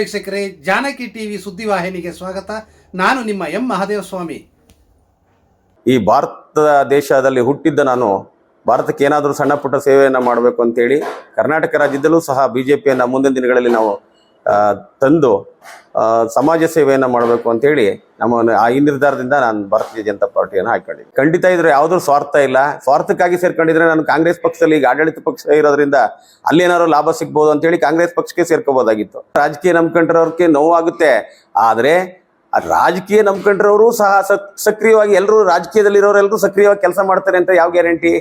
ವೀಕ್ಷಕರೇ, ಜಾನಕಿ ಟಿವಿ ಸುದ್ದಿವಾಹಿನಿಗೆ ಸ್ವಾಗತ. ನಾನು ನಿಮ್ಮ ಎಂ ಮಹದೇವಸ್ವಾಮಿ. ಈ ಭಾರತ ದೇಶದಲ್ಲಿ ಹುಟ್ಟಿದ್ದ ನಾನು ಭಾರತಕ್ಕೆ ಏನಾದರೂ ಸಣ್ಣ ಪುಟ್ಟ ಸೇವೆಯನ್ನು ಮಾಡಬೇಕು ಅಂತೇಳಿ ಕರ್ನಾಟಕ ರಾಜ್ಯದಲ್ಲೂ ಸಹ ಬಿಜೆಪಿಯನ್ನು ಮುಂದಿನ ದಿನಗಳಲ್ಲಿ ನಾವು ತಂದು ಸಮಾಜ ಸೇವೆಯನ್ನು ಮಾಡಬೇಕು ಅಂತೇಳಿ ಈ ನಿರ್ಧಾರದಿಂದ ನಾನು ಭಾರತೀಯ ಜನತಾ ಪಾರ್ಟಿಯನ್ನು ಹಾಕೊಂಡಿದ್ದೆ. ಖಂಡಿತ ಇದ್ರೆ ಯಾವುದೂ ಸ್ವಾರ್ಥ ಇಲ್ಲ. ಸ್ವಾರ್ಥಕ್ಕಾಗಿ ಸೇರ್ಕೊಂಡಿದ್ರೆ ನಾನು ಕಾಂಗ್ರೆಸ್ ಪಕ್ಷದಲ್ಲಿ ಈಗ ಆಡಳಿತ ಪಕ್ಷ ಇರೋದ್ರಿಂದ ಅಲ್ಲೇನಾದ್ರು ಲಾಭ ಸಿಗ್ಬೋದು ಅಂತೇಳಿ ಕಾಂಗ್ರೆಸ್ ಪಕ್ಷಕ್ಕೆ ಸೇರ್ಕೋಬೋದಾಗಿತ್ತು. ರಾಜಕೀಯ ನಂಬ್ಕೊಂಡ್ರವ್ರಿಗೆ ನೋವಾಗುತ್ತೆ, ಆದರೆ ರಾಜಕೀಯ ನಂಬ್ಕೊಂಡ್ರವರು ಸಹ ಸಕ್ರಿಯವಾಗಿ ಎಲ್ಲರೂ ರಾಜಕೀಯದಲ್ಲಿರೋರೆಲ್ಲರೂ ಸಕ್ರಿಯವಾಗಿ ಕೆಲಸ ಮಾಡ್ತಾರೆ ಅಂತ ಯಾವ ಗ್ಯಾರಂಟಿ?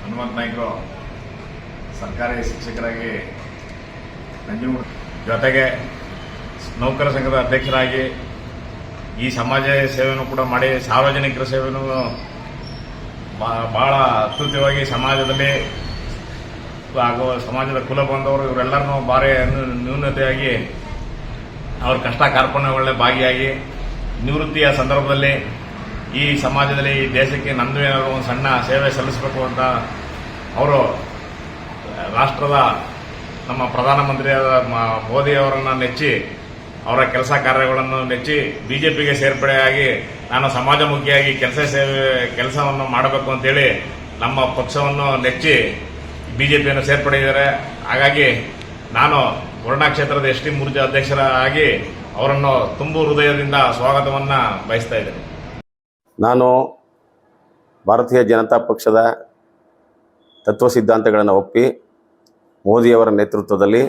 ಹನುಮಂತ ನಾಯ್ಕರು ಸರ್ಕಾರಿ ಶಿಕ್ಷಕರಾಗಿ ನಂಜನಗೂಡು ಜೊತೆಗೆ ನೌಕರ ಸಂಘದ ಅಧ್ಯಕ್ಷರಾಗಿ ಈ ಸಮಾಜ ಸೇವೆಯನ್ನು ಕೂಡ ಮಾಡಿ ಸಾರ್ವಜನಿಕರ ಸೇವೆಯನ್ನು ಭಾಳ ಅತ್ಯುತ್ತಮವಾಗಿ ಸಮಾಜದಲ್ಲಿ ಹಾಗೂ ಸಮಾಜದ ಕುಲ ಬಂದವರು ಇವರೆಲ್ಲರನ್ನೂ ಭಾರಿ ನ್ಯೂನತೆಯಾಗಿ ಅವ್ರ ಕಷ್ಟ ಕಾರ್ಪಣ್ಯಗಳನ್ನೇ ಭಾಗಿಯಾಗಿ ನಿವೃತ್ತಿಯ ಸಂದರ್ಭದಲ್ಲಿ ಈ ಸಮಾಜದಲ್ಲಿ ಈ ದೇಶಕ್ಕೆ ನಂದು ಏನಾದರೂ ಒಂದು ಸಣ್ಣ ಸೇವೆ ಸಲ್ಲಿಸಬೇಕು ಅಂತ ಅವರು ರಾಷ್ಟ್ರದ ನಮ್ಮ ಪ್ರಧಾನಮಂತ್ರಿಯಾದ ಮೋದಿಯವರನ್ನು ನೆಚ್ಚಿ ಅವರ ಕೆಲಸ ಕಾರ್ಯಗಳನ್ನು ನೆಚ್ಚಿ ಬಿಜೆಪಿಗೆ ಸೇರ್ಪಡೆಯಾಗಿ ನಾನು ಸಮಾಜಮುಖಿಯಾಗಿ ಕೆಲಸವನ್ನು ಮಾಡಬೇಕು ಅಂತೇಳಿ ನಮ್ಮ ಪಕ್ಷವನ್ನು ನೆಚ್ಚಿ ಬಿಜೆಪಿಯನ್ನು ಸೇರ್ಪಡೆಯಿದ್ದಾರೆ. ಹಾಗಾಗಿ ನಾನು ವರ್ಣಾ ಕ್ಷೇತ್ರದ ಎಸ್ ಟಿ ಮೂರ್ಜಾ ಅಧ್ಯಕ್ಷರಾಗಿ ಅವರನ್ನು ತುಂಬು ಹೃದಯದಿಂದ ಸ್ವಾಗತವನ್ನು ಬಯಸ್ತಾ ಇದ್ದೇನೆ. ನಾನು ಭಾರತೀಯ ಜನತಾ ಪಕ್ಷದ ತತ್ವ ಸಿದ್ಧಾಂತಗಳನ್ನು ಒಪ್ಪಿ ಮೋದಿಯವರ ನೇತೃತ್ವದಲ್ಲಿ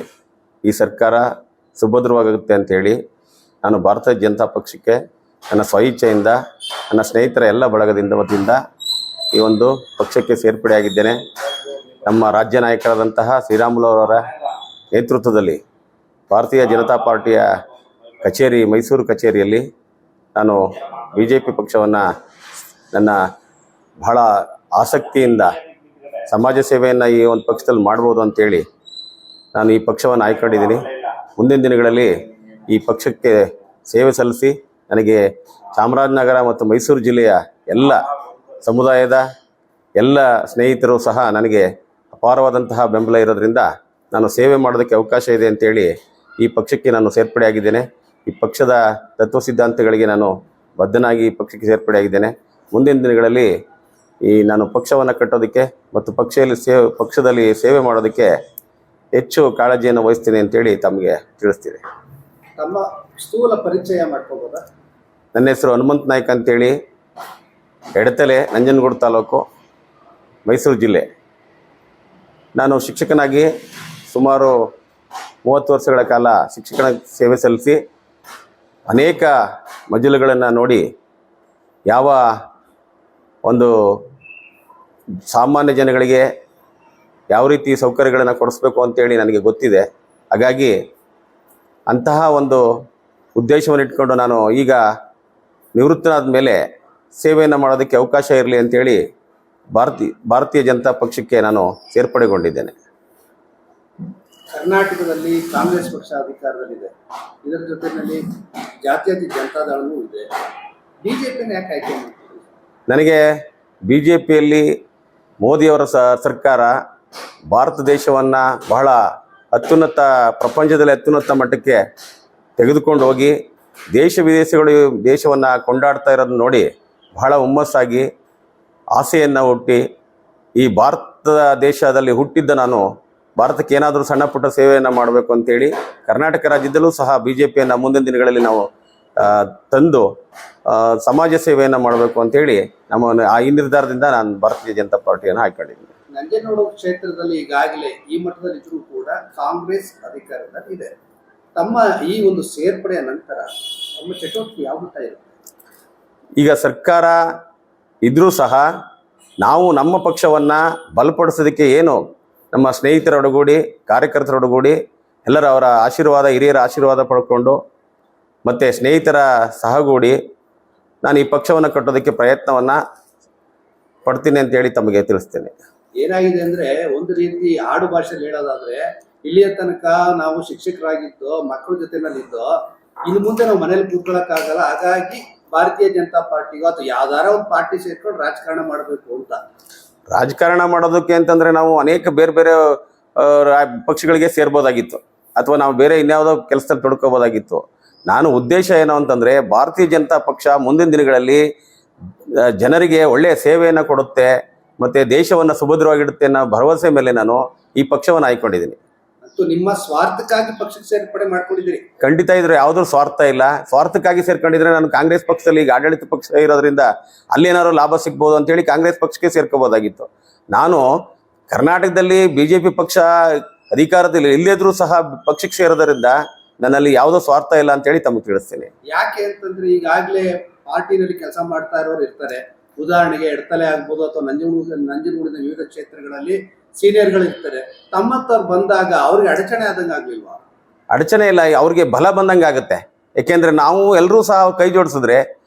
ಈ ಸರ್ಕಾರ ಸುಭದ್ರವಾಗುತ್ತೆ ಅಂಥೇಳಿ ನಾನು ಭಾರತೀಯ ಜನತಾ ಪಕ್ಷಕ್ಕೆ ನನ್ನ ಸ್ವಇಚ್ಛೆಯಿಂದ ನನ್ನ ಸ್ನೇಹಿತರ ಎಲ್ಲ ಬಳಗದಿಂದ ವತಿಯಿಂದ ಈ ಒಂದು ಪಕ್ಷಕ್ಕೆ ಸೇರ್ಪಡೆಯಾಗಿದ್ದೇನೆ. ನಮ್ಮ ರಾಜ್ಯ ನಾಯಕರಾದಂತಹ ಶ್ರೀರಾಮುಲು ಅವರ ನೇತೃತ್ವದಲ್ಲಿ ಭಾರತೀಯ ಜನತಾ ಪಾರ್ಟಿಯ ಕಚೇರಿ ಮೈಸೂರು ಕಚೇರಿಯಲ್ಲಿ ನಾನು ಬಿಜೆಪಿ ಪಕ್ಷವನ್ನು ನನ್ನ ಬಹಳ ಆಸಕ್ತಿಯಿಂದ ಸಮಾಜ ಸೇವೆಯನ್ನು ಈ ಒಂದು ಪಕ್ಷದಲ್ಲಿ ಮಾಡ್ಬೋದು ಅಂತೇಳಿ ನಾನು ಈ ಪಕ್ಷವನ್ನು ಆಯ್ಕೊಂಡಿದ್ದೀನಿ. ಮುಂದಿನ ದಿನಗಳಲ್ಲಿ ಈ ಪಕ್ಷಕ್ಕೆ ಸೇವೆ ಸಲ್ಲಿಸಿ ನನಗೆ ಚಾಮರಾಜನಗರ ಮತ್ತು ಮೈಸೂರು ಜಿಲ್ಲೆಯ ಎಲ್ಲ ಸಮುದಾಯದ ಎಲ್ಲ ಸ್ನೇಹಿತರು ಸಹ ನನಗೆ ಅಪಾರವಾದಂತಹ ಬೆಂಬಲ ಇರೋದರಿಂದ ನಾನು ಸೇವೆ ಮಾಡೋದಕ್ಕೆ ಅವಕಾಶ ಇದೆ ಅಂತೇಳಿ ಈ ಪಕ್ಷಕ್ಕೆ ನಾನು ಸೇರ್ಪಡೆಯಾಗಿದ್ದೇನೆ. ಈ ಪಕ್ಷದ ತತ್ವ ಸಿದ್ಧಾಂತಗಳಿಗೆ ನಾನು ಬದ್ಧನಾಗಿ ಈ ಪಕ್ಷಕ್ಕೆ ಸೇರ್ಪಡೆಯಾಗಿದ್ದೇನೆ. ಮುಂದಿನ ದಿನಗಳಲ್ಲಿ ನಾನು ಪಕ್ಷವನ್ನು ಕಟ್ಟೋದಕ್ಕೆ ಮತ್ತು ಪಕ್ಷದಲ್ಲಿ ಸೇವೆ ಮಾಡೋದಕ್ಕೆ ಹೆಚ್ಚು ಕಾಳಜಿಯನ್ನು ವಹಿಸ್ತೀನಿ ಅಂತೇಳಿ ತಮಗೆ ತಿಳಿಸ್ತೀನಿ. ತಮ್ಮ ಸ್ಥೂಲ ಪರಿಚಯ ಮಾಡ್ಕೋಬೋದಾ? ನನ್ನ ಹೆಸರು ಹನುಮಂತ ನಾಯ್ಕ ಅಂತೇಳಿ, ಎಡತಲೆ, ನಂಜನಗೂಡು ತಾಲೂಕು, ಮೈಸೂರು ಜಿಲ್ಲೆ. ನಾನು ಶಿಕ್ಷಕನಾಗಿ ಸುಮಾರು 30 ವರ್ಷಗಳ ಕಾಲ ಶಿಕ್ಷಕನ ಸೇವೆ ಸಲ್ಲಿಸಿ ಅನೇಕ ಮಜಲುಗಳನ್ನು ನೋಡಿ ಯಾವ ಒಂದು ಸಾಮಾನ್ಯ ಜನಗಳಿಗೆ ಯಾವ ರೀತಿ ಸೌಕರ್ಯಗಳನ್ನು ಕೊಡಿಸ್ಬೇಕು ಅಂತೇಳಿ ನನಗೆ ಗೊತ್ತಿದೆ. ಹಾಗಾಗಿ ಅಂತಹ ಒಂದು ಉದ್ದೇಶವನ್ನು ಇಟ್ಕೊಂಡು ನಾನು ಈಗ ನಿವೃತ್ತನಾದ ಮೇಲೆ ಸೇವೆಯನ್ನು ಮಾಡೋದಕ್ಕೆ ಅವಕಾಶ ಇರಲಿ ಅಂತೇಳಿ ಭಾರತೀಯ ಜನತಾ ಪಕ್ಷಕ್ಕೆ ನಾನು ಸೇರ್ಪಡೆಗೊಂಡಿದ್ದೇನೆ. ಕರ್ನಾಟಕದಲ್ಲಿ ಕಾಂಗ್ರೆಸ್ ಪಕ್ಷ ಅಧಿಕಾರದಲ್ಲಿದೆ, ಇದರ ಜೊತೆಯಲ್ಲಿ ಜಾತ್ಯತೀತ ಜನತಾದಳವೂ ಇದೆ. ಬಿಜೆಪಿನ ಯಾಕೆ ಆಯ್ಕೆ ಮಾಡ್ತೀವಿ? ನನಗೆ ಬಿಜೆಪಿಯಲ್ಲಿ ಮೋದಿಯವರ ಸರ್ಕಾರ ಭಾರತ ದೇಶವನ್ನು ಬಹಳ ಪ್ರಪಂಚದಲ್ಲಿ ಅತ್ಯುನ್ನತ ಮಟ್ಟಕ್ಕೆ ತೆಗೆದುಕೊಂಡು ಹೋಗಿ ದೇಶ ವಿದೇಶಗಳು ದೇಶವನ್ನು ಕೊಂಡಾಡ್ತಾ ಇರೋದನ್ನ ನೋಡಿ ಬಹಳ ಹುಮ್ಮಸ್ಸಾಗಿ ಆಸೆಯನ್ನು ಹುಟ್ಟಿ ಈ ಭಾರತ ದೇಶದಲ್ಲಿ ಹುಟ್ಟಿದ್ದ ನಾನು ಭಾರತಕ್ಕೆ ಏನಾದರೂ ಸಣ್ಣ ಪುಟ್ಟ ಸೇವೆಯನ್ನು ಮಾಡಬೇಕು ಅಂತೇಳಿ ಕರ್ನಾಟಕ ರಾಜ್ಯದಲ್ಲೂ ಸಹ ಬಿಜೆಪಿಯನ್ನು ಮುಂದಿನ ದಿನಗಳಲ್ಲಿ ನಾವು ತಂದು ಸಮಾಜ ಸೇವೆಯನ್ನು ಮಾಡಬೇಕು ಅಂತೇಳಿ ಈ ನಿರ್ಧಾರದಿಂದ ನಾನು ಭಾರತೀಯ ಜನತಾ ಪಾರ್ಟಿಯನ್ನು ಆಯ್ಕೊಂಡಿದ್ದೀನಿ. ನಂಜನಗೂಡು ಕ್ಷೇತ್ರದಲ್ಲಿ ಈಗಾಗಲೇ ಈ ಮಟ್ಟದಲ್ಲಿ ಇದ್ರೂ ಕೂಡ ಕಾಂಗ್ರೆಸ್ ಅಧಿಕಾರದಲ್ಲಿ ಇದೆ. ತಮ್ಮ ಈ ಒಂದು ಸೇರ್ಪಡೆಯ ನಂತರ ತಮ್ಮ ಚಟುವಟಿಕೆ ಯಾವ ಮಟ್ಟ ಇರುತ್ತೆ? ಈಗ ಸರ್ಕಾರ ಇದ್ರೂ ಸಹ ನಾವು ನಮ್ಮ ಪಕ್ಷವನ್ನು ಬಲಪಡಿಸೋದಕ್ಕೆ ಏನು ನಮ್ಮ ಸ್ನೇಹಿತರೊಡಗೂಡಿ ಕಾರ್ಯಕರ್ತರೊಡಗೂಡಿ ಎಲ್ಲರ ಅವರ ಆಶೀರ್ವಾದ ಹಿರಿಯರ ಆಶೀರ್ವಾದ ಪಡ್ಕೊಂಡು ಮತ್ತು ಸ್ನೇಹಿತರ ಸಹಗೂಡಿ ನಾನು ಈ ಪಕ್ಷವನ್ನು ಕಟ್ಟೋದಕ್ಕೆ ಪ್ರಯತ್ನವನ್ನು ಪಡ್ತೀನಿ ಅಂತೇಳಿ ತಮಗೆ ತಿಳಿಸ್ತೇನೆ. ಏನಾಗಿದೆ ಅಂದ್ರೆ ಒಂದು ರೀತಿ ಆಡು ಭಾಷೆಯಲ್ಲಿ ಹೇಳೋದಾದ್ರೆ ಇಲ್ಲಿಯ ತನಕ ನಾವು ಶಿಕ್ಷಕರಾಗಿದ್ದು ಮಕ್ಕಳ ಜೊತೆನಲ್ಲಿದ್ದು ಇನ್ನು ಮುಂದೆ ನಾವು ಮನೇಲಿ ಕೂತ್ಕೊಳ್ಳೋಕ್ಕಾಗಲ್ಲ, ಹಾಗಾಗಿ ಭಾರತೀಯ ಜನತಾ ಪಾರ್ಟಿಗೋ ಅಥವಾ ಯಾವ್ದಾರ ಒಂದು ಪಾರ್ಟಿ ಸೇರ್ಕೊಂಡು ರಾಜಕಾರಣ ಮಾಡಬೇಕು ಅಂತ. ರಾಜಕಾರಣ ಮಾಡೋದಕ್ಕೆ ಅಂತಂದ್ರೆ ನಾವು ಅನೇಕ ಬೇರೆ ಬೇರೆ ಪಕ್ಷಗಳಿಗೆ ಸೇರ್ಬೋದಾಗಿತ್ತು, ಅಥವಾ ನಾವು ಬೇರೆ ಇನ್ಯಾವುದೋ ಕೆಲಸದಲ್ಲಿ ತೊಡ್ಕೋಬೋದಾಗಿತ್ತು. ನಾನು ಉದ್ದೇಶ ಏನು ಅಂತಂದರೆ ಭಾರತೀಯ ಜನತಾ ಪಕ್ಷ ಮುಂದಿನ ದಿನಗಳಲ್ಲಿ ಜನರಿಗೆ ಒಳ್ಳೆಯ ಸೇವೆಯನ್ನು ಕೊಡುತ್ತೆ ಮತ್ತು ದೇಶವನ್ನು ಸುಭದ್ರವಾಗಿಡುತ್ತೆ ಅನ್ನೋ ಭರವಸೆ ಮೇಲೆ ನಾನು ಈ ಪಕ್ಷವನ್ನು ಆಯ್ಕೊಂಡಿದ್ದೀನಿ. ಮತ್ತು ನಿಮ್ಮ ಸ್ವಾರ್ಥಕ್ಕಾಗಿ ಪಕ್ಷಕ್ಕೆ ಸೇರ್ಪಡೆ ಮಾಡ್ಕೊಂಡಿದ್ದೀರಿ? ಖಂಡಿತ ಇದ್ರೆ ಯಾವುದೂ ಸ್ವಾರ್ಥ ಇಲ್ಲ. ಸ್ವಾರ್ಥಕ್ಕಾಗಿ ಸೇರ್ಕೊಂಡಿದ್ರೆ ನಾನು ಕಾಂಗ್ರೆಸ್ ಪಕ್ಷದಲ್ಲಿ ಈಗ ಆಡಳಿತ ಪಕ್ಷ ಇರೋದ್ರಿಂದ ಅಲ್ಲೇನಾದ್ರು ಲಾಭ ಸಿಗ್ಬೋದು ಅಂತೇಳಿ ಕಾಂಗ್ರೆಸ್ ಪಕ್ಷಕ್ಕೆ ಸೇರ್ಕೋಬೋದಾಗಿತ್ತು. ನಾನು ಕರ್ನಾಟಕದಲ್ಲಿ BJP ಪಕ್ಷ ಅಧಿಕಾರದಲ್ಲಿ ಇಲ್ಲದಿದ್ರೂ ಸಹ ಪಕ್ಷಕ್ಕೆ ಸೇರೋದ್ರಿಂದ ನನ್ನಲ್ಲಿ ಯಾವುದೋ ಸ್ವಾರ್ಥ ಇಲ್ಲ ಅಂತೇಳಿ ತಮಗೆ ತಿಳಿಸ್ತೇನೆ. ಯಾಕೆ ಅಂತಂದ್ರೆ ಈಗಾಗಲೇ ಪಾರ್ಟಿನಲ್ಲಿ ಕೆಲಸ ಮಾಡ್ತಾ ಇರೋರು ಇರ್ತಾರೆ. ಉದಾಹರಣೆಗೆ ಎಡತಲೆ ಆಗ್ಬೋದು ಅಥವಾ ನಂಜನಗೂಡಿನ ವಿವಿಧ ಕ್ಷೇತ್ರಗಳಲ್ಲಿ ಸೀನಿಯರ್ಗಳು ಇರ್ತಾರೆ. ತಮ್ಮತ್ತವ್ರು ಬಂದಾಗ ಅವ್ರಿಗೆ ಅಡಚಣೆ ಆದಂಗೆ ಆಗ್ಲಿಲ್ವಾ? ಅಡಚಣೆ ಇಲ್ಲ, ಅವ್ರಿಗೆ ಬಲ ಬಂದಂಗೆ ಆಗುತ್ತೆ. ಯಾಕೆಂದ್ರೆ ನಾವು ಎಲ್ಲರೂ ಸಹ ಕೈ ಜೋಡಿಸಿದ್ರೆ,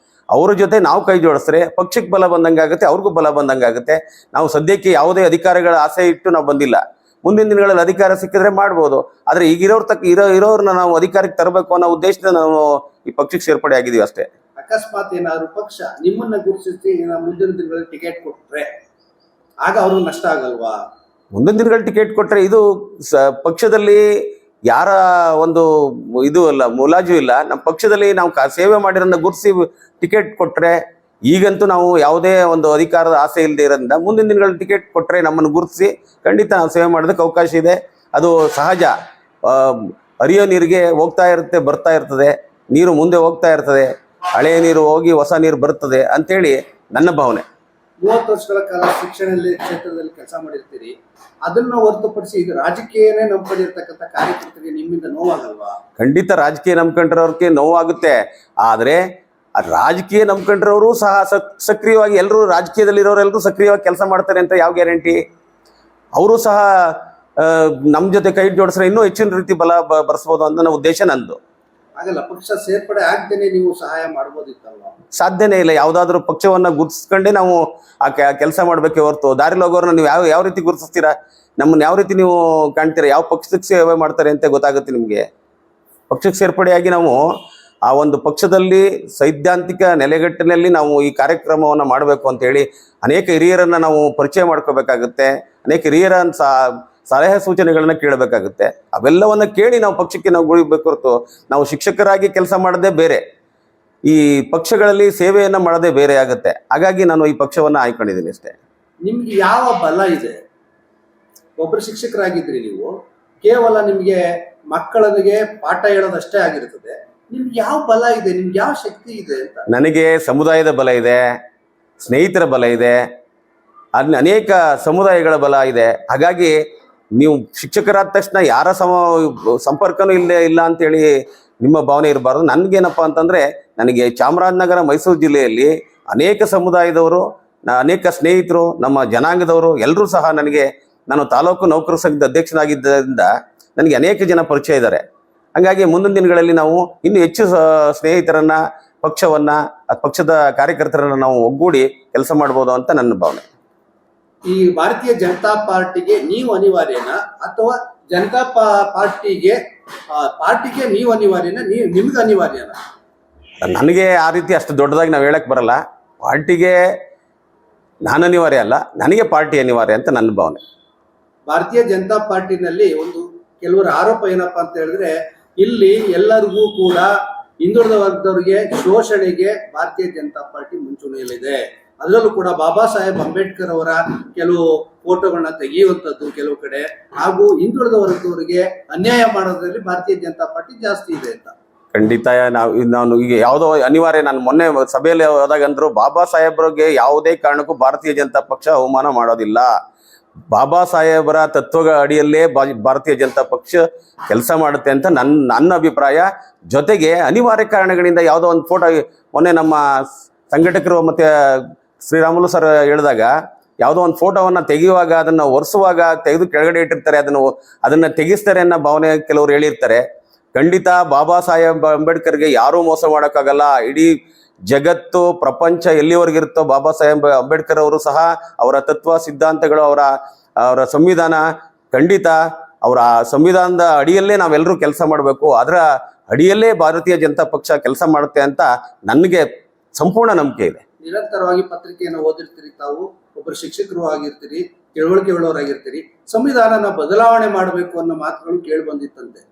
ಅವ್ರ ಜೊತೆ ನಾವು ಕೈ ಜೋಡಿಸಿದ್ರೆ ಪಕ್ಷಕ್ಕೆ ಬಲ ಬಂದಂಗೆ ಆಗುತ್ತೆ, ಅವ್ರಿಗೂ ಬಲ ಬಂದಂಗೆ ಆಗುತ್ತೆ. ನಾವು ಸದ್ಯಕ್ಕೆ ಯಾವುದೇ ಅಧಿಕಾರಗಳ ಆಸೆ ಇಟ್ಟು ನಾವು ಬಂದಿಲ್ಲ. ಮುಂದಿನ ದಿನಗಳಲ್ಲಿ ಅಧಿಕಾರ ಸಿಕ್ಕಿದ್ರೆ ಮಾಡ್ಬೋದು. ಆದರೆ ಈಗ ಇರೋರನ್ನ ನಾವು ಅಧಿಕಾರಕ್ಕೆ ತರಬೇಕು ಅನ್ನೋ ಉದ್ದೇಶದಿಂದ ನಾವು ಈ ಪಕ್ಷಕ್ಕೆ ಸೇರ್ಪಡೆ ಆಗಿದ್ದೀವಿ ಅಷ್ಟೇ. ಅಕಸ್ಮಾತ್ ಏನಾದ್ರು ಪಕ್ಷ ನಿಮ್ಮನ್ನ ಗುರುತಿಸಿ ಮುಂದಿನ ದಿನಗಳಲ್ಲಿ ಟಿಕೆಟ್ ಕೊಟ್ರೆ ಆಗ ಅವ್ರಿಗೆ ನಷ್ಟ ಆಗಲ್ವಾ? ಮುಂದಿನ ದಿನಗಳಲ್ಲಿ ಟಿಕೆಟ್ ಕೊಟ್ಟರೆ ಇದು ಪಕ್ಷದಲ್ಲಿ ಯಾರ ಒಂದು ಇದು ಅಲ್ಲ, ಮುಲಾಜು ಇಲ್ಲ. ನಮ್ಮ ಪಕ್ಷದಲ್ಲಿ ನಾವು ಸೇವೆ ಮಾಡಿರೋದನ್ನ ಗುರುತಿಸಿ ಟಿಕೆಟ್ ಕೊಟ್ಟರೆ, ಈಗಂತೂ ನಾವು ಯಾವುದೇ ಒಂದು ಅಧಿಕಾರದ ಆಸೆ ಇಲ್ಲದೆ ಇರೋದ್ರಿಂದ ಮುಂದಿನ ದಿನಗಳಲ್ಲಿ ಟಿಕೆಟ್ ಕೊಟ್ಟರೆ ನಮ್ಮನ್ನು ಗುರುತಿಸಿ ಖಂಡಿತ ನಾವು ಸೇವೆ ಮಾಡೋದಕ್ಕೆ ಅವಕಾಶ ಇದೆ. ಅದು ಸಹಜ. ಹರಿಯೋ ನೀರಿಗೆ ಹೋಗ್ತಾ ಇರುತ್ತೆ, ಬರ್ತಾ ಇರ್ತದೆ. ನೀರು ಮುಂದೆ ಹೋಗ್ತಾ ಇರ್ತದೆ, ಹಳೆಯ ನೀರು ಹೋಗಿ ಹೊಸ ನೀರು ಬರ್ತದೆ ಅಂತೇಳಿ ನನ್ನ ಭಾವನೆ. 30 ವರ್ಷಗಳ ಕಾಲ ಶಿಕ್ಷಣ ಕ್ಷೇತ್ರದಲ್ಲಿ ಕೆಲಸ ಮಾಡಿರ್ತೀರಿ. ಅದನ್ನ ಹೊರತುಪಡಿಸಿ ಇದು ರಾಜಕೀಯನೇ ನಂಬ್ಕೊಂಡಿರ್ತಕ್ಕಂಥ ಕಾರ್ಯಕರ್ತರಿಗೆ ನಿಮ್ಮಿಂದ ನೋವಾಗಲ್ವಾ? ಖಂಡಿತ ರಾಜಕೀಯ ನಂಬ್ಕೊಂಡ್ರವ್ರಿಗೆ ನೋವಾಗುತ್ತೆ. ಆದರೆ ರಾಜಕೀಯ ನಂಬ್ಕೊಂಡ್ರವರು ಸಹ ಸಕ್ರಿಯವಾಗಿ ಎಲ್ಲರೂ ರಾಜಕೀಯದಲ್ಲಿರೋರೆಲ್ಲರೂ ಸಕ್ರಿಯವಾಗಿ ಕೆಲಸ ಮಾಡ್ತಾರೆ ಅಂತ ಯಾವ ಗ್ಯಾರಂಟಿ? ಅವರು ಸಹ ನಮ್ಮ ಜೊತೆ ಕೈ ಜೋಡಿಸ್ರೆ ಇನ್ನೂ ಹೆಚ್ಚಿನ ರೀತಿ ಬಲ ಬರೆಸ್ಬೋದು ಅಂತ ನನ್ನ ಉದ್ದೇಶ ನಂದು. ಆಗಲ್ಲ, ಪಕ್ಷ ಸೇರ್ಪಡೆ ಆಗ್ದೇನೆ ನೀವು ಸಹಾಯ ಮಾಡ್ಬೋದಿತ್ತಲ್ವಾ? ಸಾಧ್ಯನೇ ಇಲ್ಲ. ಯಾವುದಾದ್ರೂ ಪಕ್ಷವನ್ನು ಗುರುತಿಸ್ಕೊಂಡೇ ನಾವು ಆ ಕೆಲಸ ಮಾಡಬೇಕೆ ಹೊರತು ದಾರಿಲಿ ಹೋಗೋರನ್ನ ನೀವು ಯಾವ ರೀತಿ ಗುರುತಿಸ್ತೀರಾ? ನಮ್ಮನ್ನು ಯಾವ ರೀತಿ ನೀವು ಕಾಣ್ತೀರಾ? ಯಾವ ಪಕ್ಷಕ್ಕೆ ಸೇವೆ ಮಾಡ್ತಾರೆ ಅಂತ ಗೊತ್ತಾಗುತ್ತೆ ನಿಮಗೆ. ಪಕ್ಷಕ್ಕೆ ಸೇರ್ಪಡೆಯಾಗಿ ನಾವು ಆ ಒಂದು ಪಕ್ಷದಲ್ಲಿ ಸೈದ್ಧಾಂತಿಕ ನೆಲೆಗಟ್ಟಿನಲ್ಲಿ ನಾವು ಈ ಕಾರ್ಯಕ್ರಮವನ್ನು ಮಾಡಬೇಕು ಅಂತೇಳಿ ಅನೇಕ ಹಿರಿಯರನ್ನು ನಾವು ಪರಿಚಯ ಮಾಡ್ಕೋಬೇಕಾಗುತ್ತೆ. ಅನೇಕ ಹಿರಿಯರ ಸಲಹೆ ಸೂಚನೆಗಳನ್ನ ಕೇಳಬೇಕಾಗುತ್ತೆ. ಅವೆಲ್ಲವನ್ನ ಕೇಳಿ ನಾವು ಪಕ್ಷಕ್ಕೆ ನಾವು ಗುಳಿಬೇಕು ಹೊರತು ನಾವು ಶಿಕ್ಷಕರಾಗಿ ಕೆಲಸ ಮಾಡೋದೇ ಬೇರೆ, ಈ ಪಕ್ಷಗಳಲ್ಲಿ ಸೇವೆಯನ್ನು ಮಾಡೋದೇ ಬೇರೆ ಆಗುತ್ತೆ. ಹಾಗಾಗಿ ನಾನು ಈ ಪಕ್ಷವನ್ನು ಆಯ್ಕೊಂಡಿದ್ದೀನಿ ಅಷ್ಟೇ. ನಿಮ್ಗೆ ಯಾವ ಬಲ ಇದೆ? ಒಬ್ಬರು ಶಿಕ್ಷಕರಾಗಿದ್ರಿ ನೀವು, ಕೇವಲ ನಿಮಗೆ ಮಕ್ಕಳಿಗೆ ಪಾಠ ಹೇಳೋದಷ್ಟೇ ಆಗಿರ್ತದೆ. ನಿಮ್ಗೆ ಯಾವ ಬಲ ಇದೆ? ನಿಮ್ಗೆ ಯಾವ ಶಕ್ತಿ ಇದೆ ಅಂತ? ನನಗೆ ಸಮುದಾಯದ ಬಲ ಇದೆ, ಸ್ನೇಹಿತರ ಬಲ ಇದೆ, ಅನೇಕ ಸಮುದಾಯಗಳ ಬಲ ಇದೆ. ಹಾಗಾಗಿ ನೀವು ಶಿಕ್ಷಕರಾದ ತಕ್ಷಣ ಯಾರ ಸಂಪರ್ಕನೂ ಇಲ್ಲ ಅಂತೇಳಿ ನಿಮ್ಮ ಭಾವನೆ ಇರಬಾರ್ದು. ನನಗೇನಪ್ಪ ಅಂತಂದರೆ, ನನಗೆ ಚಾಮರಾಜನಗರ ಮೈಸೂರು ಜಿಲ್ಲೆಯಲ್ಲಿ ಅನೇಕ ಸಮುದಾಯದವರು, ಅನೇಕ ಸ್ನೇಹಿತರು, ನಮ್ಮ ಜನಾಂಗದವರು ಎಲ್ಲರೂ ಸಹ ನಾನು ತಾಲೂಕು ನೌಕರ ಸಂಘದ ಅಧ್ಯಕ್ಷನಾಗಿದ್ದರಿಂದ ನನಗೆ ಅನೇಕ ಜನ ಪರಿಚಯ ಇದ್ದಾರೆ. ಹಾಗಾಗಿ ಮುಂದಿನ ದಿನಗಳಲ್ಲಿ ನಾವು ಇನ್ನೂ ಹೆಚ್ಚು ಸ್ನೇಹಿತರನ್ನು, ಪಕ್ಷದ ಕಾರ್ಯಕರ್ತರನ್ನು ನಾವು ಒಗ್ಗೂಡಿ ಕೆಲಸ ಮಾಡ್ಬೋದು ಅಂತ ನನ್ನ ಭಾವನೆ. ಈ ಭಾರತೀಯ ಜನತಾ ಪಾರ್ಟಿಗೆ ನೀವು ಅನಿವಾರ್ಯನಾ ಅಥವಾ ಜನತಾ ಪಾರ್ಟಿಗೆ ನೀವು ಅನಿವಾರ್ಯನಾ? ನಿಮ್ಗೆ ಅನಿವಾರ್ಯನಾ? ನನಗೆ ಆ ರೀತಿ ಅಷ್ಟು ದೊಡ್ಡದಾಗಿ ನಾವು ಹೇಳಕ್ ಬರಲ್ಲ. ಪಾರ್ಟಿಗೆ ನಾನು ಅನಿವಾರ್ಯ ಅಲ್ಲ, ನನಗೆ ಪಾರ್ಟಿ ಅನಿವಾರ್ಯ ಅಂತ ನನ್ನ ಭಾವನೆ. ಭಾರತೀಯ ಜನತಾ ಪಾರ್ಟಿನಲ್ಲಿ ಒಂದು ಕೆಲವರ ಆರೋಪ ಏನಪ್ಪಾ ಅಂತ ಹೇಳಿದ್ರೆ, ಇಲ್ಲಿ ಎಲ್ಲರಿಗೂ ಕೂಡ ಹಿಂದುಳಿದ ವರ್ಗದವರಿಗೆ ಶೋಷಣೆಗೆ ಭಾರತೀಯ ಜನತಾ ಪಾರ್ಟಿ ಮುಂಚೂಣಿಯಲ್ಲಿದೆ. ಅದರಲ್ಲೂ ಕೂಡ ಬಾಬಾ ಸಾಹೇಬ್ ಅಂಬೇಡ್ಕರ್ ಅವರ ಕೆಲವು ಫೋಟೋಗಳನ್ನ ತೆಗೆಯುವಂಥದ್ದು ಕೆಲವು ಕಡೆ, ಹಾಗೂ ಹಿಂದುಳಿದ ವರ್ಗದವರಿಗೆ ಅನ್ಯಾಯ ಮಾಡೋದ್ರಲ್ಲಿ ಭಾರತೀಯ ಜನತಾ ಪಾರ್ಟಿ ಜಾಸ್ತಿ ಇದೆ ಅಂತ. ಖಂಡಿತ ನಾನು ಈಗ ಯಾವುದೋ ಅನಿವಾರ್ಯ, ನಾನು ಮೊನ್ನೆ ಸಭೆಯಲ್ಲಿ ಹೋದಾಗ ಅಂದ್ರು, ಬಾಬಾ ಸಾಹೇಬ್ರಿಗೆ ಯಾವುದೇ ಕಾರಣಕ್ಕೂ ಭಾರತೀಯ ಜನತಾ ಪಕ್ಷ ಅವಮಾನ ಮಾಡೋದಿಲ್ಲ. ಬಾಬಾ ಸಾಹೇಬರ ತತ್ವಗಳ ಅಡಿಯಲ್ಲೇ ಭಾರತೀಯ ಜನತಾ ಪಕ್ಷ ಕೆಲಸ ಮಾಡುತ್ತೆ ಅಂತ ನನ್ನ ಅಭಿಪ್ರಾಯ. ಜೊತೆಗೆ ಅನಿವಾರ್ಯ ಕಾರಣಗಳಿಂದ ಯಾವುದೋ ಒಂದು ಫೋಟೋ ಮೊನ್ನೆ ನಮ್ಮ ಸಂಘಟಕರು ಮತ್ತೆ ಶ್ರೀರಾಮುಲು ಸರ್ ಹೇಳಿದಾಗ, ಯಾವುದೋ ಒಂದು ಫೋಟೋವನ್ನು ತೆಗೆಯುವಾಗ ಅದನ್ನು ಒರೆಸುವಾಗ ತೆಗೆದು ಕೆಳಗಡೆ ಇಟ್ಟಿರ್ತಾರೆ, ಅದನ್ನ ತೆಗಿಸ್ತಾರೆ ಅನ್ನೋ ಭಾವನೆ ಕೆಲವರು ಹೇಳಿರ್ತಾರೆ. ಖಂಡಿತ ಬಾಬಾ ಸಾಹೇಬ್ ಅಂಬೇಡ್ಕರ್ಗೆ ಯಾರೂ ಮೋಸ ಮಾಡೋಕ್ಕಾಗಲ್ಲ. ಇಡೀ ಜಗತ್ತು ಪ್ರಪಂಚ ಎಲ್ಲಿವರೆಗಿರುತ್ತೋ ಬಾಬಾ ಸಾಹೇಬ್ ಅಂಬೇಡ್ಕರ್ ಅವರು ಸಹ ಅವರ ತತ್ವ ಸಿದ್ಧಾಂತಗಳು, ಅವರ ಸಂವಿಧಾನ, ಖಂಡಿತ ಅವರ ಸಂವಿಧಾನದ ಅಡಿಯಲ್ಲೇ ನಾವೆಲ್ಲರೂ ಕೆಲಸ ಮಾಡಬೇಕು. ಅದರ ಅಡಿಯಲ್ಲೇ ಭಾರತೀಯ ಜನತಾ ಪಕ್ಷ ಕೆಲಸ ಮಾಡುತ್ತೆ ಅಂತ ನನಗೆ ಸಂಪೂರ್ಣ ನಂಬಿಕೆ ಇದೆ. ನಿರಂತರವಾಗಿ ಪತ್ರಿಕೆಯನ್ನು ಓದಿರ್ತೀರಿ, ತಾವು ಒಬ್ಬರು ಶಿಕ್ಷಕರು ಆಗಿರ್ತೀರಿ, ತಿಳುವಳಿಕೆ ಉಳ್ಳವರಾಗಿರ್ತೀರಿ. ಸಂವಿಧಾನನ ಬದಲಾವಣೆ ಮಾಡಬೇಕು ಅನ್ನೋ ಮಾತುಗಳು ಕೇಳಿ ಬಂದಿತ್ತಂತೆ.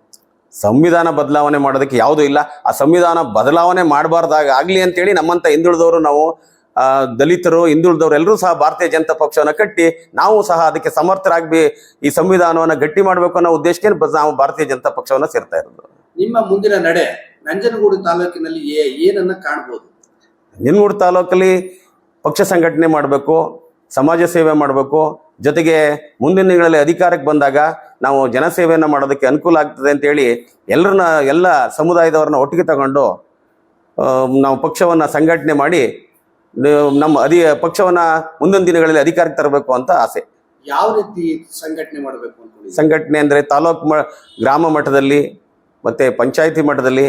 ಸಂವಿಧಾನ ಬದಲಾವಣೆ ಮಾಡೋದಕ್ಕೆ ಯಾವುದೂ ಇಲ್ಲ. ಆ ಸಂವಿಧಾನ ಬದಲಾವಣೆ ಮಾಡಬಾರ್ದಾಗ ಆಗಲಿ ಅಂತೇಳಿ ನಮ್ಮಂತ ಹಿಂದುಳಿದವರು, ನಾವು ದಲಿತರು, ಹಿಂದುಳಿದವರು ಎಲ್ಲರೂ ಸಹ ಭಾರತೀಯ ಜನತಾ ಪಕ್ಷವನ್ನು ಕಟ್ಟಿ ನಾವು ಸಹ ಅದಕ್ಕೆ ಸಮರ್ಥರಾಗಿ ಈ ಸಂವಿಧಾನವನ್ನು ಗಟ್ಟಿ ಮಾಡಬೇಕು ಅನ್ನೋ ಉದ್ದೇಶಕ್ಕೆ ನಾವು ಭಾರತೀಯ ಜನತಾ ಪಕ್ಷವನ್ನು ಸೇರ್ತಾ ಇರೋದು. ನಿಮ್ಮ ಮುಂದಿನ ನಡೆ ನಂಜನಗೂಡು ತಾಲೂಕಿನಲ್ಲಿ ಏನನ್ನ ಕಾಣಬಹುದು? ನಂಜನಗೂಡು ತಾಲೂಕಲ್ಲಿ ಪಕ್ಷ ಸಂಘಟನೆ ಮಾಡಬೇಕು, ಸಮಾಜ ಸೇವೆ ಮಾಡಬೇಕು. ಜೊತೆಗೆ ಮುಂದಿನ ದಿನಗಳಲ್ಲಿ ಅಧಿಕಾರಕ್ಕೆ ಬಂದಾಗ ನಾವು ಜನಸೇವೆಯನ್ನು ಮಾಡೋದಕ್ಕೆ ಅನುಕೂಲ ಆಗ್ತದೆ ಅಂತೇಳಿ ಎಲ್ಲ ಸಮುದಾಯದವ್ರನ್ನ ಒಟ್ಟಿಗೆ ತಗೊಂಡು ನಾವು ಪಕ್ಷವನ್ನು ಸಂಘಟನೆ ಮಾಡಿ ನಮ್ಮ ಪಕ್ಷವನ್ನು ಮುಂದಿನ ದಿನಗಳಲ್ಲಿ ಅಧಿಕಾರಕ್ಕೆ ತರಬೇಕು ಅಂತ ಆಸೆ. ಯಾವ ರೀತಿ ಸಂಘಟನೆ ಮಾಡಬೇಕು ಅಂತ? ಸಂಘಟನೆ ಅಂದರೆ ಗ್ರಾಮ ಮಟ್ಟದಲ್ಲಿ, ಮತ್ತು ಪಂಚಾಯಿತಿ ಮಟ್ಟದಲ್ಲಿ,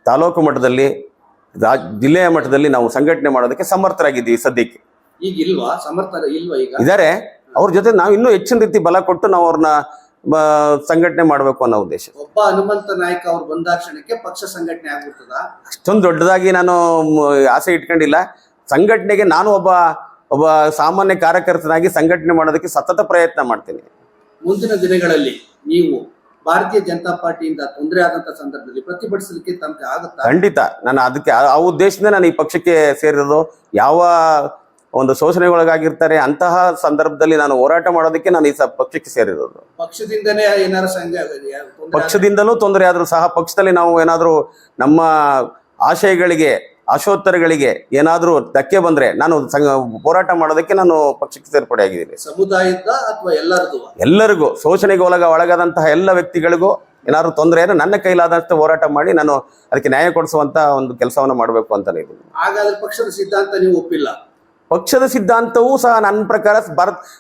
ತಾಲೂಕು ಮಟ್ಟದಲ್ಲಿ, ಜಿಲ್ಲೆಯ ಮಟ್ಟದಲ್ಲಿ ನಾವು ಸಂಘಟನೆ ಮಾಡೋದಕ್ಕೆ ಸಮರ್ಥರಾಗಿದ್ದೀವಿ ಸದ್ಯಕ್ಕೆ. ಈಗ ಇಲ್ವಾ ಸಮರ್ಥ ಇಲ್ವಾ? ಈಗ ಇದ್ದಾರೆ. ಅವ್ರ ಜೊತೆ ನಾವು ಇನ್ನೂ ಹೆಚ್ಚಿನ ರೀತಿ ಬಲ ಕೊಟ್ಟು ನಾವು ಅವ್ರನ್ನ ಸಂಘಟನೆ ಮಾಡಬೇಕು ಅನ್ನೋ ಉದ್ದೇಶ. ಒಬ್ಬ ಹನುಮಂತ ನಾಯ್ಕ ಅವ್ರು ಬಂದಾಕ್ಷಣಕ್ಕೆ ಪಕ್ಷ ಸಂಘಟನೆ ಆಗ್ಬಿಡ್ತದ? ಅಷ್ಟೊಂದು ದೊಡ್ಡದಾಗಿ ನಾನು ಆಸೆ ಇಟ್ಕೊಂಡಿಲ್ಲ. ಸಂಘಟನೆಗೆ ನಾನು ಒಬ್ಬ ಸಾಮಾನ್ಯ ಕಾರ್ಯಕರ್ತನಾಗಿ ಸಂಘಟನೆ ಮಾಡೋದಕ್ಕೆ ಸತತ ಪ್ರಯತ್ನ ಮಾಡ್ತೀನಿ. ಮುಂದಿನ ದಿನಗಳಲ್ಲಿ ನೀವು ಭಾರತೀಯ ಜನತಾ ಪಾರ್ಟಿಯಿಂದ ತೊಂದರೆ ಆದಂತ ಸಂದರ್ಭದಲ್ಲಿ ಪ್ರತಿಭಟಿಸಲಿಕ್ಕೆ ತಮಗೆ ಆಗುತ್ತಾ? ಖಂಡಿತ. ನಾನು ಅದಕ್ಕೆ ಆ ಉದ್ದೇಶದಿಂದ ನಾನು ಈ ಪಕ್ಷಕ್ಕೆ ಸೇರಿರೋದು. ಯಾವ ಒಂದು ಶೋಷಣೆಗೊಳಗಾಗಿರ್ತಾರೆ ಅಂತಹ ಸಂದರ್ಭದಲ್ಲಿ ನಾನು ಹೋರಾಟ ಮಾಡೋದಕ್ಕೆ ನಾನು ಈ ಪಕ್ಷಕ್ಕೆ ಸೇರಿರೋದು. ಪಕ್ಷದಿಂದನೇ ಏನಾದ್ರು ಪಕ್ಷದಿಂದಲೂ ತೊಂದರೆ ಆದ್ರೂ ಸಹ ಪಕ್ಷದಲ್ಲಿ ನಾವು ಏನಾದರೂ ನಮ್ಮ ಆಶಯಗಳಿಗೆ, ಆಶೋತ್ತರಗಳಿಗೆ ಏನಾದರೂ ಧಕ್ಕೆ ಬಂದ್ರೆ ನಾನು ಹೋರಾಟ ಮಾಡೋದಕ್ಕೆ ನಾನು ಪಕ್ಷಕ್ಕೆ ಸೇರ್ಪಡೆಯಾಗಿದ್ದೀನಿ. ಸಮುದಾಯದ ಅಥವಾ ಎಲ್ಲರಿಗೂ ಶೋಷಣೆಗೆ ಒಳಗಾದಂತಹ ಎಲ್ಲ ವ್ಯಕ್ತಿಗಳಿಗೂ ಏನಾದ್ರು ತೊಂದರೆ ಆದರೆ ನನ್ನ ಕೈಲಾದಷ್ಟು ಹೋರಾಟ ಮಾಡಿ ನಾನು ಅದಕ್ಕೆ ನ್ಯಾಯ ಕೊಡಿಸುವಂತ ಒಂದು ಕೆಲಸವನ್ನು ಮಾಡಬೇಕು ಅಂತ ಇದ್ದೀನಿ. ಹಾಗಾದ್ರೆ ಪಕ್ಷದ ಸಿದ್ಧಾಂತ ನೀವು ಒಪ್ಪಿಲ್ಲ? ಪಕ್ಷದ ಸಿದ್ಧಾಂತವೂ ಸಹ ನನ್ನ ಪ್ರಕಾರ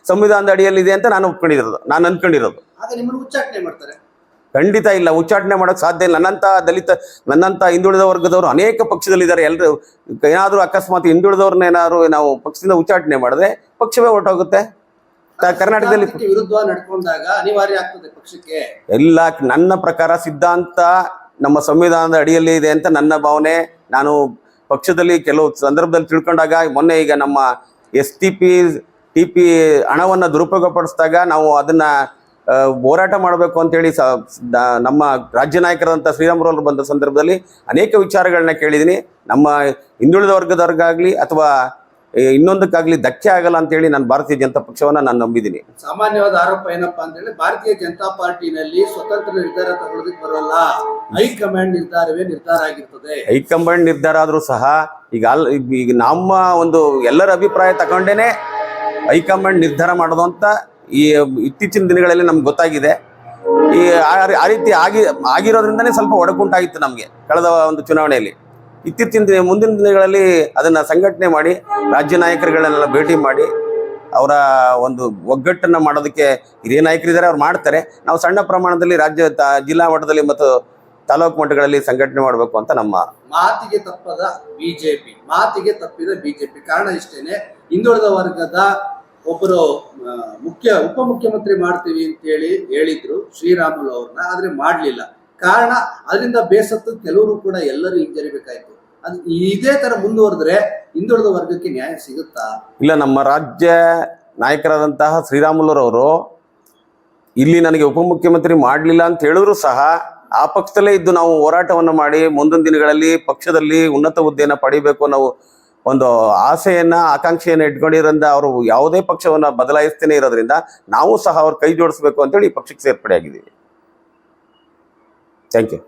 ಸಂವಿಧಾನದ ಅಡಿಯಲ್ಲಿದೆ ಅಂತ ನಾನು ಅನ್ಕೊಂಡಿರೋದು. ಆಗ ನಿಮ್ಮನ್ನು ಉಚ್ಚಾಟನೆ ಮಾಡ್ತಾರೆ? ಖಂಡಿತ ಇಲ್ಲ, ಉಚ್ಚಾಟನೆ ಮಾಡೋಕೆ ಸಾಧ್ಯ ಇಲ್ಲ. ನನ್ನಂತ ಹಿಂದುಳಿದ ವರ್ಗದವರು ಅನೇಕ ಪಕ್ಷದಲ್ಲಿದ್ದಾರೆ. ಎಲ್ಲರೂ ಏನಾದರೂ ಅಕಸ್ಮಾತ್ ಹಿಂದುಳಿದವ್ರನ್ನ ಏನಾದ್ರು ನಾವು ಪಕ್ಷದಿಂದ ಉಚ್ಚಾಟನೆ ಮಾಡಿದ್ರೆ ಪಕ್ಷವೇ ಹೊರಟೋಗುತ್ತೆ. ಕರ್ನಾಟಕದಲ್ಲಿ ವಿರುದ್ಧ ನಡ್ಕೊಂಡಾಗ ಅನಿವಾರ್ಯ ಆಗ್ತದೆ ಪಕ್ಷಕ್ಕೆ. ಎಲ್ಲ ನನ್ನ ಪ್ರಕಾರ ಸಿದ್ಧಾಂತ ನಮ್ಮ ಸಂವಿಧಾನದ ಅಡಿಯಲ್ಲಿ ಇದೆ ಅಂತ ನನ್ನ ಭಾವನೆ. ನಾನು ಪಕ್ಷದಲ್ಲಿ ಕೆಲವು ಸಂದರ್ಭದಲ್ಲಿ ತಿಳ್ಕೊಂಡಾಗ, ಮೊನ್ನೆ ಈಗ ನಮ್ಮ TP ಹಣವನ್ನು ದುರುಪಯೋಗ ಪಡಿಸಿದಾಗ ನಾವು ಅದನ್ನ ಹೋರಾಟ ಮಾಡಬೇಕು ಅಂತೇಳಿ ನಮ್ಮ ರಾಜ್ಯ ನಾಯಕರಾದಂಥ ಶ್ರೀರಾಮುಲು ಅವರು ಬಂದ ಸಂದರ್ಭದಲ್ಲಿ ಅನೇಕ ವಿಚಾರಗಳನ್ನ ಕೇಳಿದ್ದೀನಿ. ನಮ್ಮ ಹಿಂದುಳಿದ ವರ್ಗದವ್ರಿಗಾಗಲಿ ಅಥವಾ ಇನ್ನೊಂದಕ್ಕಾಗ್ಲಿ ಧಕ್ಕೆ ಆಗಲ್ಲ ಅಂತೇಳಿ ನಾನು ಭಾರತೀಯ ಜನತಾ ಪಕ್ಷವನ್ನ ನಾನು ನಂಬಿದ್ದೀನಿ. ಸಾಮಾನ್ಯವಾದ ಆರೋಪ ಏನಪ್ಪಾ ಅಂತ ಹೇಳಿ, ಭಾರತೀಯ ಜನತಾ ಪಾರ್ಟಿನಲ್ಲಿ ಸ್ವತಂತ್ರ ನಿರ್ಧಾರ ತಗೊಳ್ಳೋದಕ್ಕೆ ಬರೋಲ್ಲ, ಹೈಕಮಾಂಡ್ ನಿರ್ಧಾರವೇ ನಿರ್ಧಾರ ಆಗಿರ್ತದೆ. ಹೈಕಮಾಂಡ್ ನಿರ್ಧಾರ ಆದ್ರೂ ಸಹ ಈಗ ನಮ್ಮ ಒಂದು ಎಲ್ಲರ ಅಭಿಪ್ರಾಯ ತಗೊಂಡೇನೆ ಹೈಕಮಾಂಡ್ ನಿರ್ಧಾರ ಮಾಡೋದು ಅಂತ ಈ ಇತ್ತೀಚಿನ ದಿನಗಳಲ್ಲಿ ನಮ್ಗೆ ಗೊತ್ತಾಗಿದೆ. ಆ ರೀತಿ ಆಗಿರೋದ್ರಿಂದನೇ ಸ್ವಲ್ಪ ಒಡಕುಂಟಾಗಿತ್ತು ನಮಗೆ ಕಳೆದ ಒಂದು ಚುನಾವಣೆಯಲ್ಲಿ. ಮುಂದಿನ ದಿನಗಳಲ್ಲಿ ಅದನ್ನ ಸಂಘಟನೆ ಮಾಡಿ ರಾಜ್ಯ ನಾಯಕರುಗಳನ್ನೆಲ್ಲ ಭೇಟಿ ಮಾಡಿ ಅವರ ಒಂದು ಒಗ್ಗಟ್ಟನ್ನು ಮಾಡೋದಕ್ಕೆ ಹಿರಿಯ ನಾಯಕರಿದ್ದಾರೆ, ಅವ್ರು ಮಾಡ್ತಾರೆ. ನಾವು ಸಣ್ಣ ಪ್ರಮಾಣದಲ್ಲಿ ಜಿಲ್ಲಾ ಮಟ್ಟದಲ್ಲಿ ಮತ್ತು ತಾಲೂಕು ಮಟ್ಟಗಳಲ್ಲಿ ಸಂಘಟನೆ ಮಾಡಬೇಕು ಅಂತ ನಮ್ಮ ಮಾತಿಗೆ ತಪ್ಪಿದ ಬಿಜೆಪಿ. ಕಾರಣ ಇಷ್ಟೇನೆ, ಹಿಂದುಳಿದ ವರ್ಗದ ಒಬ್ಬರು ಉಪಮುಖ್ಯಮಂತ್ರಿ ಮಾಡ್ತೀವಿ ಅಂತೇಳಿ ಹೇಳಿದ್ರು ಶ್ರೀರಾಮುಲು ಅವ್ರನ್ನ, ಆದ್ರೆ ಮಾಡ್ಲಿಲ್ಲ. ಕಾರಣ ಅದರಿಂದ ಬೇಸತ್ತು ಕೆಲವರು ಕೂಡ ಎಲ್ಲರೂ ಹಿಂಜರಿಬೇಕಾಯ್ತು. ಅದು ಇದೇ ತರ ಮುಂದುವರೆದ್ರೆ ಹಿಂದುಳಿದ ವರ್ಗಕ್ಕೆ ನ್ಯಾಯ ಸಿಗುತ್ತಾ? ಇಲ್ಲ. ನಮ್ಮ ರಾಜ್ಯ ನಾಯಕರಾದಂತಹ ಶ್ರೀರಾಮುಲುರವರು ಇಲ್ಲಿ ನನಗೆ ಉಪಮುಖ್ಯಮಂತ್ರಿ ಮಾಡಲಿಲ್ಲ ಅಂತ ಹೇಳಿದ್ರು ಸಹ ಆ ಪಕ್ಷದಲ್ಲೇ ಇದ್ದು ನಾವು ಹೋರಾಟವನ್ನು ಮಾಡಿ ಮುಂದಿನ ದಿನಗಳಲ್ಲಿ ಪಕ್ಷದಲ್ಲಿ ಉನ್ನತ ಹುದ್ದೆಯನ್ನು ಪಡಿಬೇಕು ನಾವು ಒಂದು ಆಸೆಯನ್ನ ಆಕಾಂಕ್ಷೆಯನ್ನು ಇಟ್ಕೊಂಡಿರೋದ್ರಿಂದ ಅವರು ಯಾವುದೇ ಪಕ್ಷವನ್ನ ಬದಲಾಯಿಸ್ತೇನೆ ಇರೋದ್ರಿಂದ ನಾವು ಸಹ ಅವ್ರ ಕೈ ಜೋಡಿಸ್ಬೇಕು ಅಂತೇಳಿ ಈ ಪಕ್ಷಕ್ಕೆ ಸೇರ್ಪಡೆಯಾಗಿದ್ದೀವಿ. Thank you.